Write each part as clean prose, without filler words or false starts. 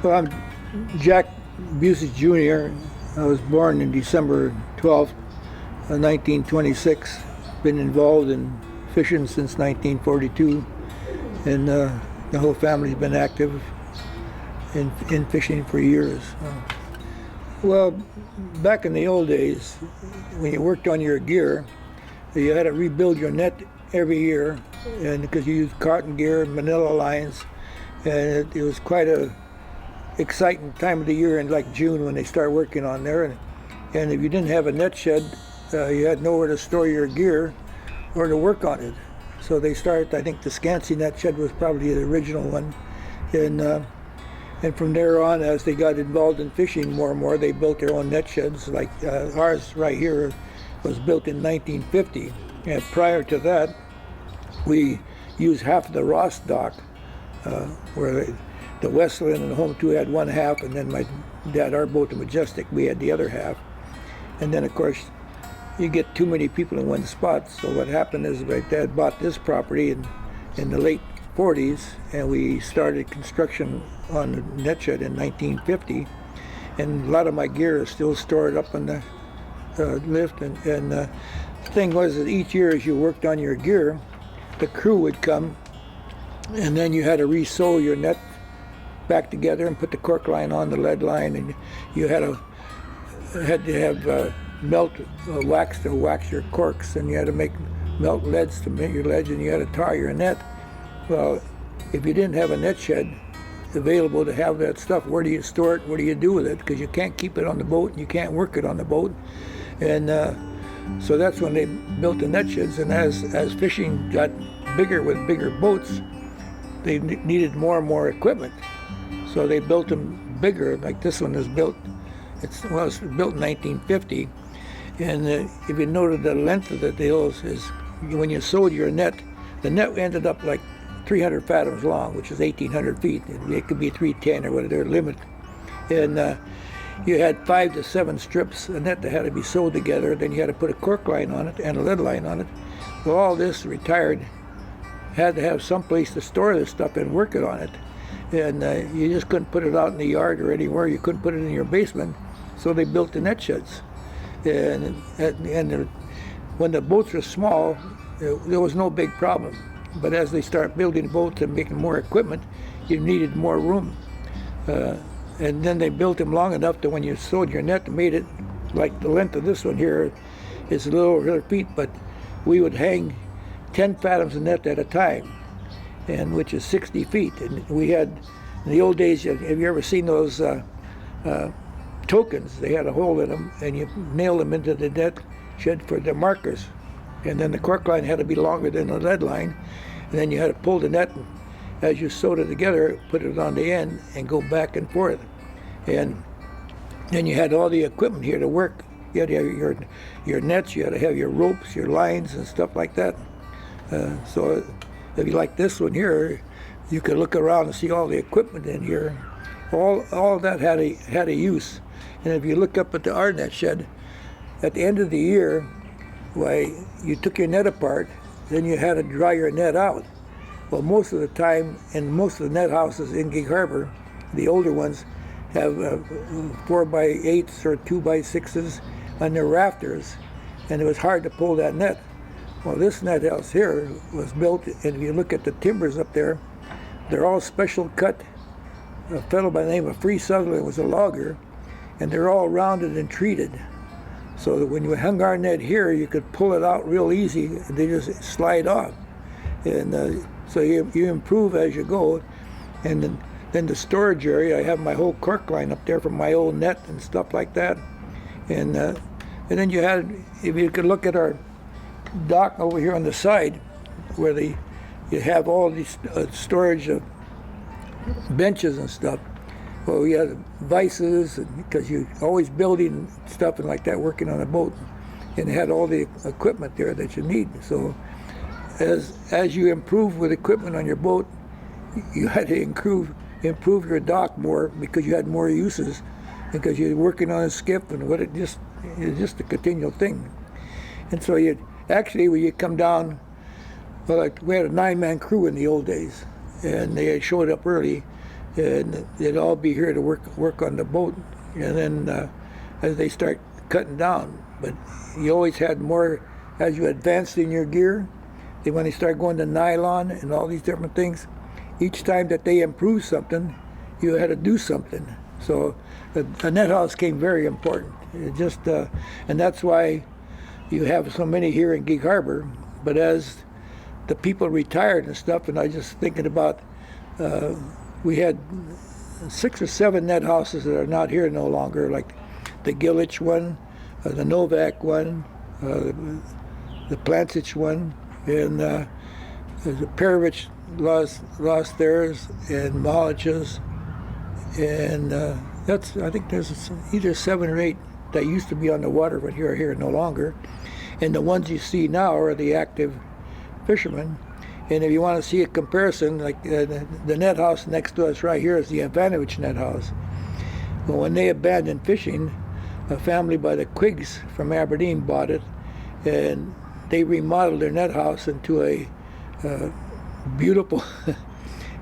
Well, I'm Jack Bujacich Jr. I was born in December 12th, 1926. Been involved in fishing since 1942, and the whole family's been active in fishing for years. Well, back in the old days, when you worked on your gear, you had to rebuild your net every year, and because you used cotton gear, manila lines, and it was quite a exciting time of the year in like June when they start working on there. And if you didn't have a net shed, you had nowhere to store your gear or to work on it. So they started, I think the Skansie Netshed was probably the original one. And from there on, as they got involved in fishing more and more, they built their own net sheds. Like ours right here was built in 1950. And prior to that, we used half of the Ross dock, where the Westland and the Home 2 had one half, and then my dad, our boat, the Majestic, we had the other half. And then, of course, you get too many people in one spot. So what happened is my dad bought this property in the late 40s, and we started construction on the net shed in 1950. And a lot of my gear is still stored up on the lift. And the thing was that each year as you worked on your gear, the crew would come, and then you had to re-sew your net back together and put the cork line on the lead line, and you had to have melt wax to wax your corks, and you had to make melt leads to make your leads, and you had to tar your net. Well, if you didn't have a net shed available to have that stuff, where do you store it? What do you do with it? Because you can't keep it on the boat and you can't work it on the boat. And so that's when they built the net sheds. And as fishing got bigger with bigger boats, they needed more and more equipment. So they built them bigger, like this one is built. It was built in 1950, and if you noted the length of the deals is when you sewed your net, the net ended up like 300 fathoms long, which is 1,800 feet. It could be 310 or whatever their limit, and you had 5 to 7 strips of net that had to be sewed together. Then you had to put a cork line on it and a lead line on it. Well, all this retired had to have some place to store this stuff and work it on it. And you just couldn't put it out in the yard or anywhere. You couldn't put it in your basement. So they built the net sheds. And when the boats were small, there was no big problem. But as they start building boats and making more equipment, you needed more room. And then they built them long enough that when you sewed your net, made it like the length of this one here is a little over 100 feet, but we would hang 10 fathoms of net at a time, and which is 60 feet. And we had, in the old days, have you ever seen those tokens? They had a hole in them, and you nail them into the net shed for the markers. And then the cork line had to be longer than the lead line. And then you had to pull the net, and as you sewed it together, put it on the end and go back and forth. And then you had all the equipment here to work. You had to have your nets, you had to have your ropes, your lines, and stuff like that. So if you like this one here, you could look around and see all the equipment in here. All of that had a use. And if you look up at the our net shed, at the end of the year, why, you took your net apart, then you had to dry your net out. Well, most of the time, in most of the net houses in Gig Harbor, the older ones have 4x8s or 2x6s on their rafters, and it was hard to pull that net. Well, this net house here was built, and if you look at the timbers up there, they're all special cut. A fellow by the name of Free Sutherland was a logger, and they're all rounded and treated. So that when you hung our net here, you could pull it out real easy, and they just slide off. And so you improve as you go. And then the storage area, I have my whole cork line up there from my old net and stuff like that. And then you had, if you could look at our dock over here on the side, where you have all these storage of benches and stuff. Well, we had vices, because you're always building stuff and like that, working on a boat, and it had all the equipment there that you need. So as you improve with equipment on your boat, you had to improve your dock more, because you had more uses, because you're working on a skiff, and it's just a continual thing. And so when you come down, well, we had a 9-man crew in the old days, and they showed up early, and they'd all be here to work on the boat. And then as they start cutting down, but you always had more as you advanced in your gear. When they start going to nylon and all these different things, each time that they improved something, you had to do something. So the net house came very important. And that's why you have so many here in Gig Harbor. But as the people retired and stuff, and I just thinking about, we had 6 or 7 net houses that are not here no longer, like the Gillich one, the Novak one, the Plancich one, and the Perovich lost theirs, and Malich's, and I think there's either 7 or 8 that used to be on the water, but here are here no longer. And the ones you see now are the active fishermen. And if you want to see a comparison, like the net house next to us right here is the Ivanovich net house. Well, when they abandoned fishing, a family by the Quiggs from Aberdeen bought it, and they remodeled their net house into a beautiful.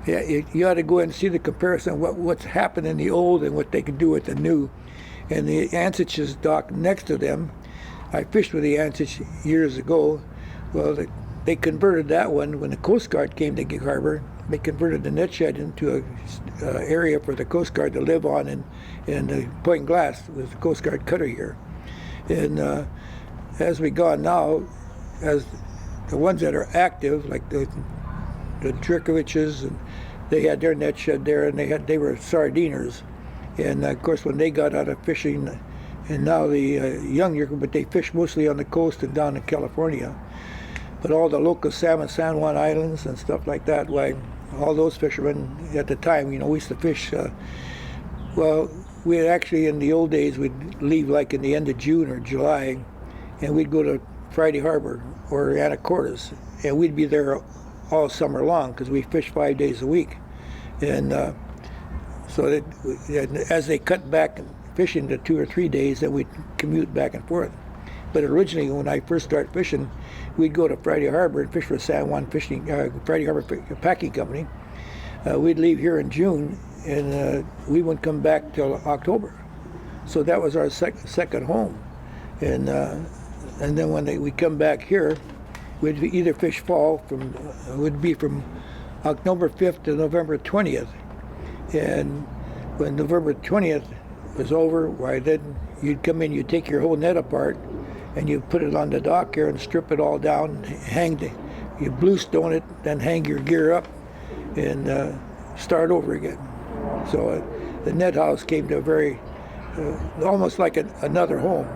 Yeah, you ought to go and see the comparison, what's happened in the old and what they can do with the new. And the Ansich's dock next to them, I fished with the Ansich years ago. Well, they converted that one when the Coast Guard came to Gig Harbor. They converted the net shed into an area for the Coast Guard to live on, and Point Glass was the Coast Guard cutter here. And as we go on now, as the ones that are active, like the Jerkoviches, and they had their net shed there, and they were sardiners. And of course, when they got out of fishing, and now the younger, but they fish mostly on the coast and down in California. But all the local salmon, San Juan Islands and stuff like that, why all those fishermen at the time, we used to fish. Well, we actually in the old days we'd leave like in the end of June or July, and we'd go to Friday Harbor or Anacortes, and we'd be there all summer long because we fish 5 days a week. And so as they cut back fishing to 2 or 3 days, then we'd commute back and forth. But originally, when I first started fishing, we'd go to Friday Harbor and fish for San Juan Friday Harbor Packing Company. We'd leave here in June, and we wouldn't come back till October. So that was our second home. And then when we come back here, we'd either fish fall would be from October 5th to November 20th. And when November 20th was over, why then you'd come in, you'd take your whole net apart, and you put it on the dock here and strip it all down, you bluestone it, then hang your gear up, and start over again. So the net house came to a very, almost like another home.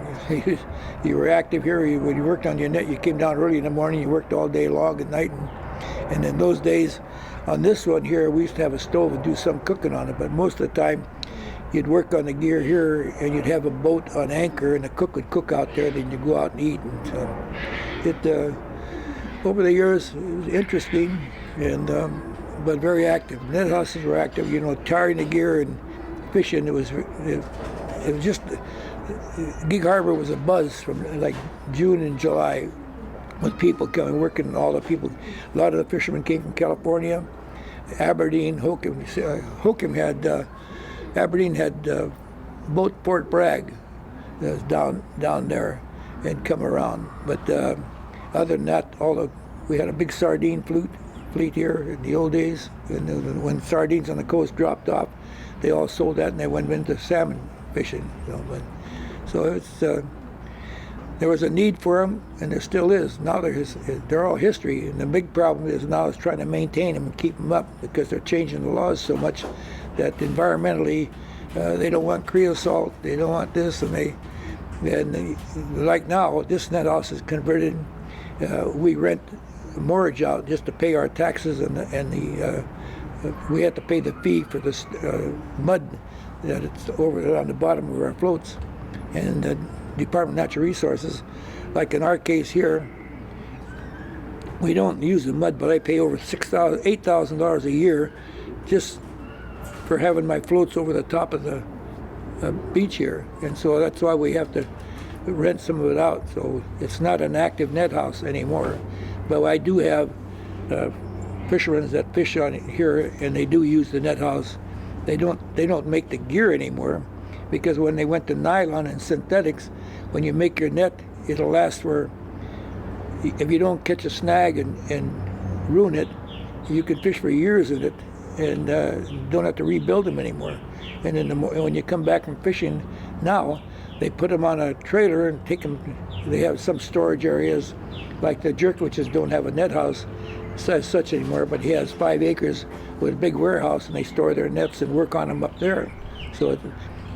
You were active here, when you worked on your net, you came down early in the morning, you worked all day long at night, and in those days, on this one here, we used to have a stove and do some cooking on it, but most of the time, you'd work on the gear here, and you'd have a boat on anchor, and the cook would cook out there, then you'd go out and eat. And so over the years, it was interesting, and but very active. Net houses were active, tarring the gear and fishing. It was just, Gig Harbor was a buzz from like June and July with people coming, working, all the people. A lot of the fishermen came from California, Aberdeen, Hokum had, Aberdeen had boat Fort Bragg down there and come around. But other than that, we had a big sardine fleet here in the old days. And when sardines on the coast dropped off, they all sold that and they went into salmon fishing. So there was a need for them, and there still is. Now they're all history, and the big problem is now is trying to maintain them and keep them up, because they're changing the laws so much that environmentally they don't want creosote, they don't want this, like now, this net house is converted. We rent moorage out just to pay our taxes, and we have to pay the fee for this mud that it's over on the bottom of our floats. And the Department of Natural Resources, like in our case here, we don't use the mud, but I pay over $8,000 a year just for having my floats over the top of the beach here. And so that's why we have to rent some of it out. So it's not an active net house anymore. But I do have fishermen that fish on it here, and they do use the net house. They don't make the gear anymore, because when they went to nylon and synthetics, when you make your net, it'll last for, if you don't catch a snag and ruin it, you can fish for years in it and don't have to rebuild them anymore. And when you come back from fishing now, they put them on a trailer and take them. They have some storage areas, like the Bujacich don't have a net house as such anymore, but he has 5 acres with a big warehouse, and they store their nets and work on them up there. So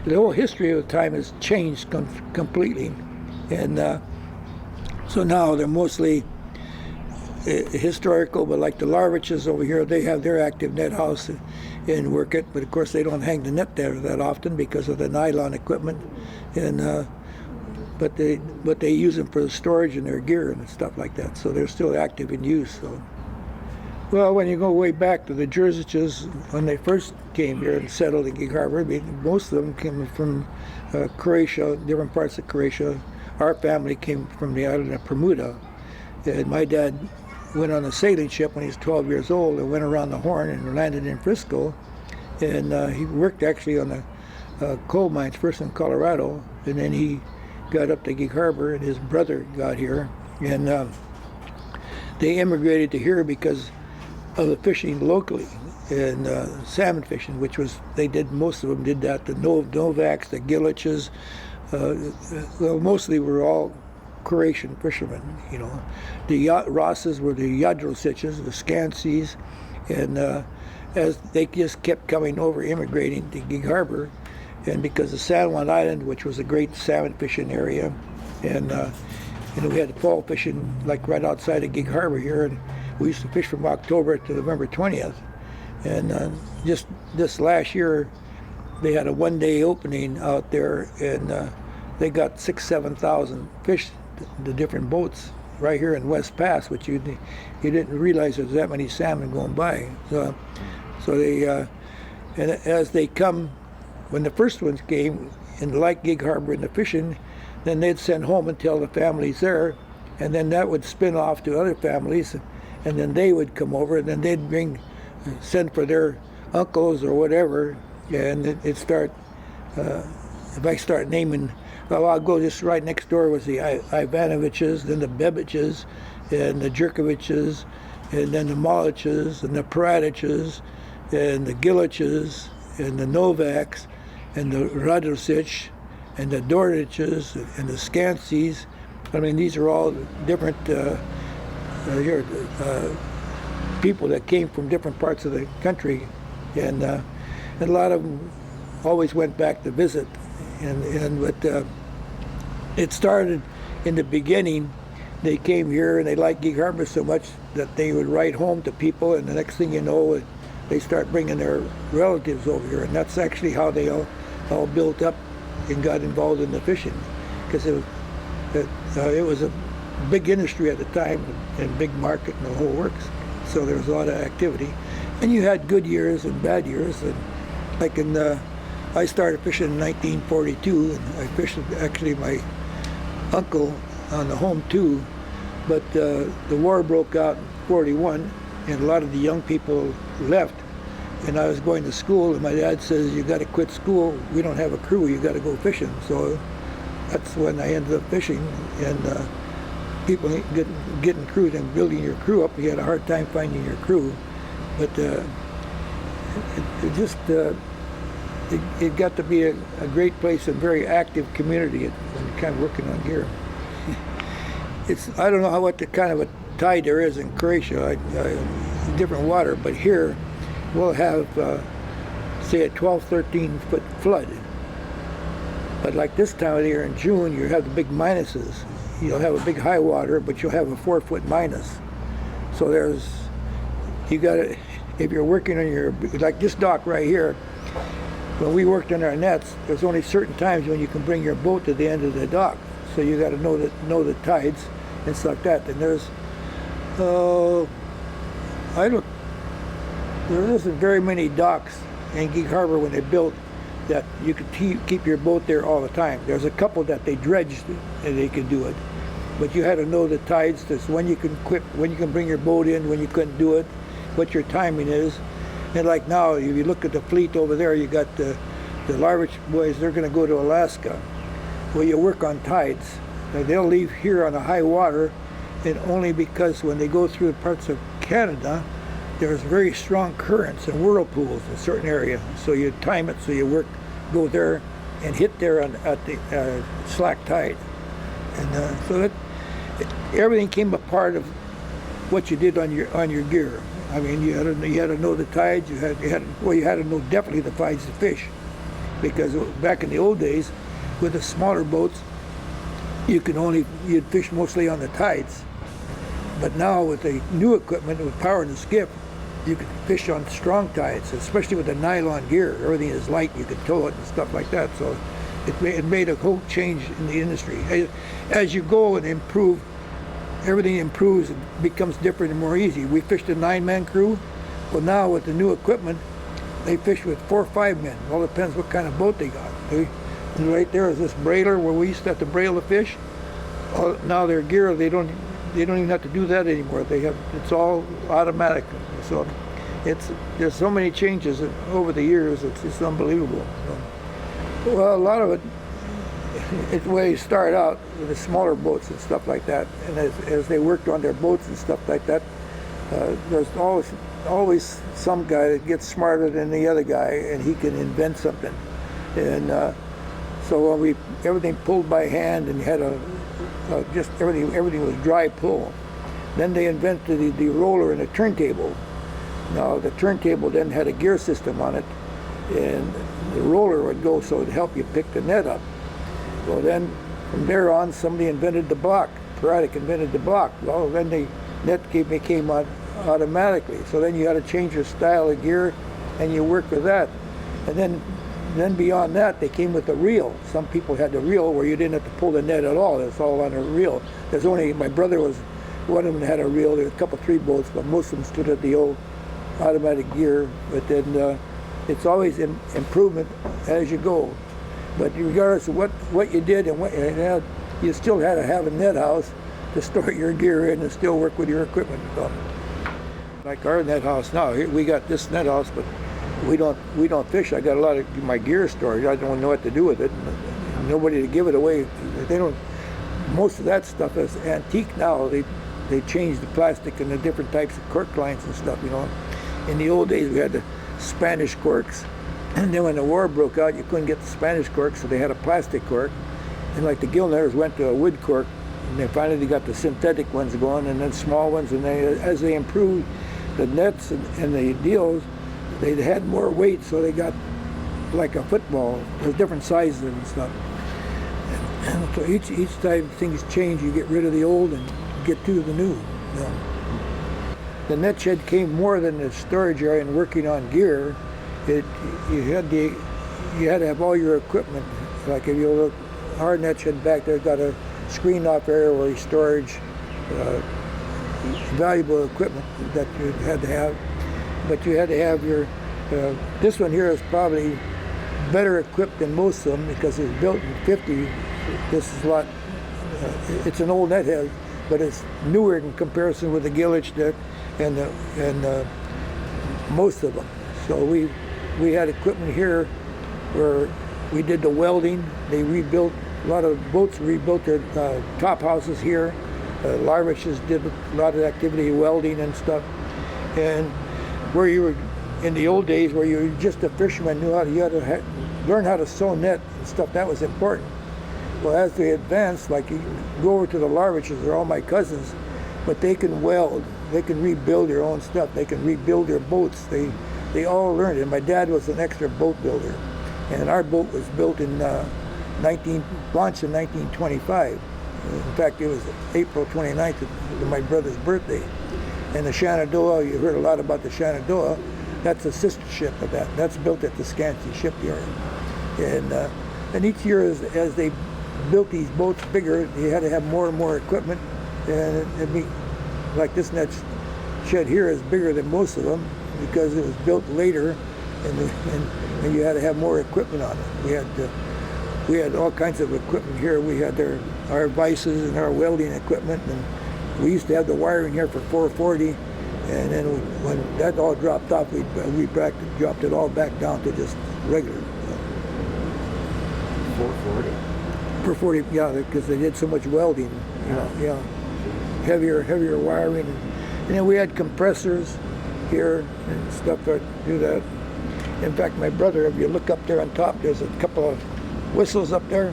the whole history of the time has changed completely, and so now they're mostly historical. But like the Larviches over here, they have their active net house and work it, but of course they don't hang the net there that often because of the nylon equipment, and but they use them for the storage in their gear and stuff like that, so they're still active in use. So, well, when you go way back to the Bujaciches, when they first came here and settled in Gig Harbor, most of them came from Croatia, different parts of Croatia. Our family came from the island of Bermuda, and my dad went on a sailing ship when he was 12 years old and went around the Horn and landed in Frisco, and he worked actually on the coal mines, first in Colorado, and then he got up to Gig Harbor, and his brother got here, and they immigrated to here because of the fishing locally, and salmon fishing, which was, most of them did that, the Novaks, the Giliches, well, mostly were all Croatian fishermen, you know. The Rosses were the Bujacich, the Skansies, and as they just kept coming over, immigrating to Gig Harbor, and because of San Juan Island, which was a great salmon fishing area, and we had fall fishing like right outside of Gig Harbor here, and we used to fish from October to November 20th, and just this last year they had a one-day opening out there, and they got 7,000 fish, the different boats right here in West Pass, which you didn't realize there was that many salmon going by. So they and as they come, when the first ones came in like Gig Harbor in the fishing, then they'd send home and tell the families there, and then that would spin off to other families, and then they would come over, and then they'd send for their uncles or whatever, and it'd start. If I start naming, well, I'll go just right next door was the Ivanoviches, then the Bebiches, and the Jerkoviches, and then the Maliches, and the Paradiches, and the Giliches, and the Novaks, and the Radosich, and the Dordiches, and the Skansies. I mean, these are all different people that came from different parts of the country, and a lot of them always went back to visit. But it started in the beginning. They came here and they liked Gig Harbor so much that they would write home to people, and the next thing you know, they start bringing their relatives over here, and that's actually how they all built up and got involved in the fishing, because it was a big industry at the time, and big market and the whole works. So there was a lot of activity, and you had good years and bad years. And like I started fishing in 1942, and I fished actually my uncle on the home too, but the war broke out in 41, and a lot of the young people left, and I was going to school, and my dad says, you got to quit school, we don't have a crew, you got to go fishing. So that's when I ended up fishing, and people getting crews and building your crew up, you had a hard time finding your crew, but it got to be a great place and very active community and kind of working on gear. I don't know what the kind of a tide there is in Croatia, different water, but here we'll have say a 12, 13 foot flood. But like this time of the year in June, you have the big minuses. You'll have a big high water, but you'll have a 4 foot minus. So you got to, if you're working on like this dock right here, when we worked on our nets, there's only certain times when you can bring your boat to the end of the dock. So you got to know the tides and stuff like that. And there isn't very many docks in Gig Harbor when they built that you could keep your boat there all the time. There's a couple that they dredged and they could do it, but you had to know the tides, that's when you can quit, when you can bring your boat in, when you couldn't do it, what your timing is. And like now, if you look at the fleet over there, you got the Larvich boys, they're going to go to Alaska. Well, you work on tides. Now, they'll leave here on a high water, and only because when they go through parts of Canada, there's very strong currents and whirlpools in a certain area. So you time it so you go there and hit there at the slack tide. And so everything came a part of what you did on your gear. I mean, you had to know the tides. You had to know definitely the tides to fish, because back in the old days, with the smaller boats, you'd fish mostly on the tides. But now with the new equipment, with power and the skiff, you can fish on strong tides, especially with the nylon gear. Everything is light, you can tow it and stuff like that. So it made a whole change in the industry. As you go and improve, everything improves and becomes different and more easy. We fished a 9-man crew. Well, now with the new equipment, they fish with 4 or 5 men. All depends what kind of boat they got. And right there is this brailer where we used to have to brail the fish. Now their gear, they don't even have to do that anymore. It's all automatic. So there's so many changes over the years. It's unbelievable. So, well, a lot of it, it's the way you start out with the smaller boats and stuff like that. And as they worked on their boats and stuff like that, there's always some guy that gets smarter than the other guy, and he can invent something. And so when everything pulled by hand, and you had just everything was dry pull. Then they invented the roller and the turntable. Now the turntable then had a gear system on it, and the roller would go so it'd help you pick the net up. Well, then from there on, somebody invented the block. Paradic invented the block. Well, then the net became automatically. So then you had to change your style of gear, and you work with that. And then beyond that, they came with a reel. Some people had the reel where you didn't have to pull the net at all. It's all on a reel. My brother was one of them that had a reel. There were a couple, 3 boats, but most of them stood at the old automatic gear. But then it's always improvement as you go. But regardless of what you did and what you had, you still had to have a net house to store your gear in and still work with your equipment. So, like our net house now, here we got this net house, but we don't fish. I got a lot of my gear storage. I don't know what to do with it. Nobody to give it away. They don't. Most of that stuff is antique now. They changed the plastic and the different types of cork lines and stuff. In the old days we had the Spanish corks, and then when the war broke out, you couldn't get the Spanish cork, so they had a plastic cork. And like the gill netters went to a wood cork, and then finally they got the synthetic ones going, and then small ones. And as they improved the nets and the deals, they had more weight, so they got like a football. There's different sizes and stuff. And so each time things change, you get rid of the old and get to the new. The net shed came more than the storage area and working on gear. You had to have all your equipment. Like if you look, our net shed back there got a screen off area where you storage valuable equipment that you had to have. But you had to have your, this one here is probably better equipped than most of them because it was built in '50. This is a lot, it's an old net head, but it's newer in comparison with the Gillich net and most of them. So we had equipment here where we did the welding. They rebuilt, a lot of boats rebuilt their top houses here. Larviches did a lot of activity, welding and stuff. And where you were in the old days, where you were just a fisherman, you had to learn how to sew net and stuff. That was important. Well, as they advanced, like you go over to the Larviches, they're all my cousins, but they can weld, they can rebuild their own stuff, they can rebuild their boats. They all learned it. And my dad was an extra boat builder, and our boat was built in launched in 1925. In fact, it was April 29th, my brother's birthday. And the Shenandoah, you heard a lot about the Shenandoah. That's a sister ship of that. That's built at the Skansie shipyard. And each year, as they built these boats bigger, you had to have more and more equipment. And it'd be like this net shed here is bigger than most of them because it was built later, and you had to have more equipment on it. We had all kinds of equipment here. We had our vices and our welding equipment, and we used to have the wiring here for 440, And then when that all dropped off, we dropped it all back down to just regular. 440. Per 40, yeah, because they did so much welding, heavier wiring. And then we had compressors here and stuff that do that. In fact, my brother, if you look up there on top, there's a couple of whistles up there.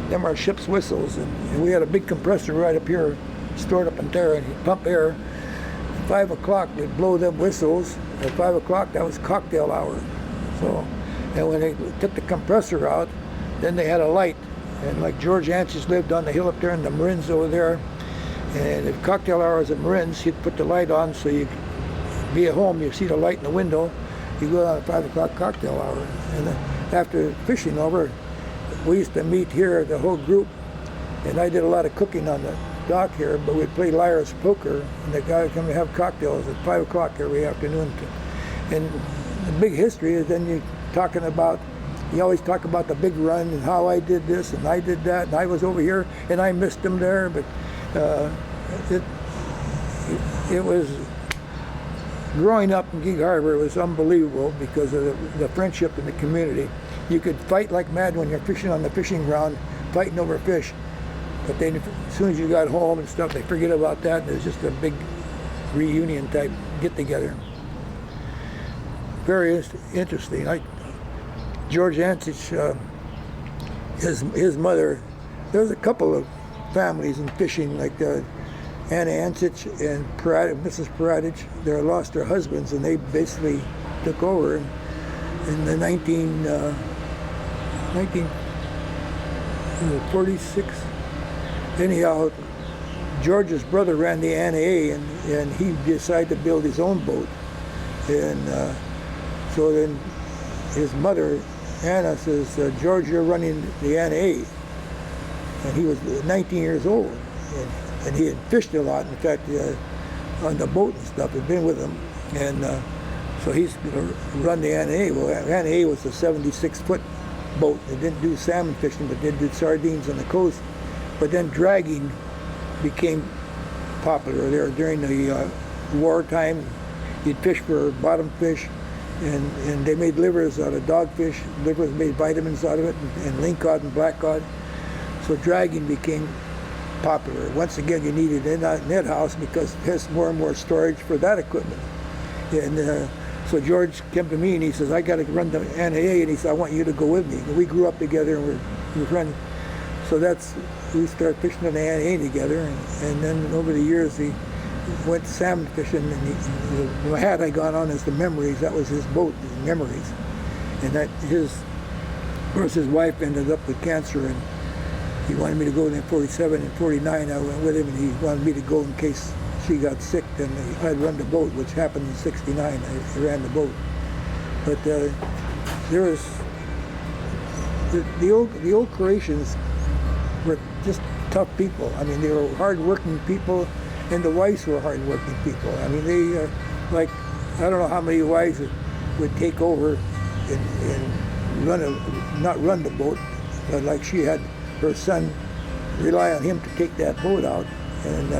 Them are ship's whistles, and we had a big compressor right up here, stored up in there, and he'd pump air. At 5 o'clock, we'd blow them whistles. At 5 o'clock, that was cocktail hour. So, and when they took the compressor out, then they had a light. And like George Ansich lived on the hill up there in the Marins over there. And if cocktail hour was at Marins, he'd put the light on so you could be at home, you see the light in the window, you go out at 5 o'clock cocktail hour. And after fishing over, we used to meet here, the whole group, and I did a lot of cooking on the dock here, but we'd play liar's poker, and the guy would come and have cocktails at 5 o'clock every afternoon. And the big history is then you always talk about the big run and how I did this and I did that and I was over here and I missed them there, but it was, growing up in Gig Harbor, it was unbelievable because of the friendship in the community. You could fight like mad when you're fishing on the fishing ground, fighting over fish, but then as soon as you got home and stuff, they forget about that, and it was just a big reunion type get together. Very interesting. George Ansich, his mother, there's a couple of families in fishing, like Anna Ansich and Mrs. Bujacich. They lost their husbands, and they basically took over in the 1946. Anyhow, George's brother ran the Anna A, and he decided to build his own boat. And so then his mother, Anna, says, George, you're running the Anna A. And he was 19 years old. And he had fished a lot, in fact, on the boat and stuff, had been with him. And so he's going to run the Anna A. Well, Anna A was a 76-foot boat. They didn't do salmon fishing, but they did sardines on the coast. But then dragging became popular there during the wartime. You'd fish for bottom fish, and they made livers out of dogfish. Livers made vitamins out of it, and lingcod and blackcod. So dragging became popular. Once again, you needed a net house because it has more and more storage for that equipment. And so George came to me and he says, I got to run the Anna A, and he said, I want you to go with me. And we grew up together, and we were running. So we started fishing on the Anna A together, and then over the years he went salmon fishing, and had I gone on as the Memories, that was his boat, the Memories. And of course his wife ended up with cancer, and he wanted me to go in 47 and 49. I went with him, and he wanted me to go in case she got sick. Then I'd run the boat, which happened in '69. I ran the boat. But there was the old Croatians were just tough people. I mean, they were hard-working people, and the wives were hard-working people. I mean, they I don't know how many wives would take over and not run the boat, but like she had her son rely on him to take that boat out, and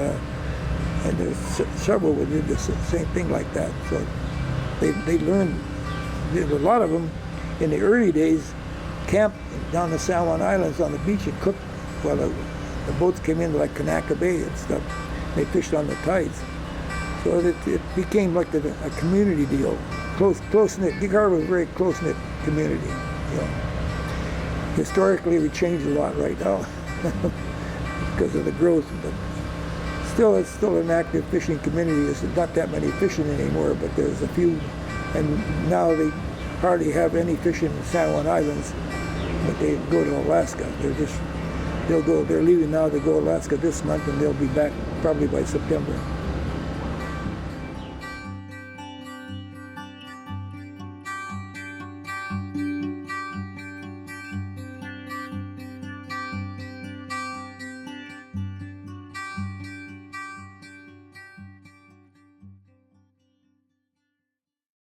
there's several would do the same thing like that. So they learned. A lot of them in the early days camped down the San Juan Islands on the beach and cooked while the boats came in, like Kanaka Bay and stuff. They fished on the tides. So it became like a community deal, close-knit. Gig Harbor was a very close-knit community. Historically, we changed a lot right now because of the growth. But still, it's still an active fishing community. There's not that many fishing anymore, but there's a few. And now they hardly have any fishing in San Juan Islands, but they go to Alaska. They're leaving now to go to Alaska this month, and they'll be back probably by September.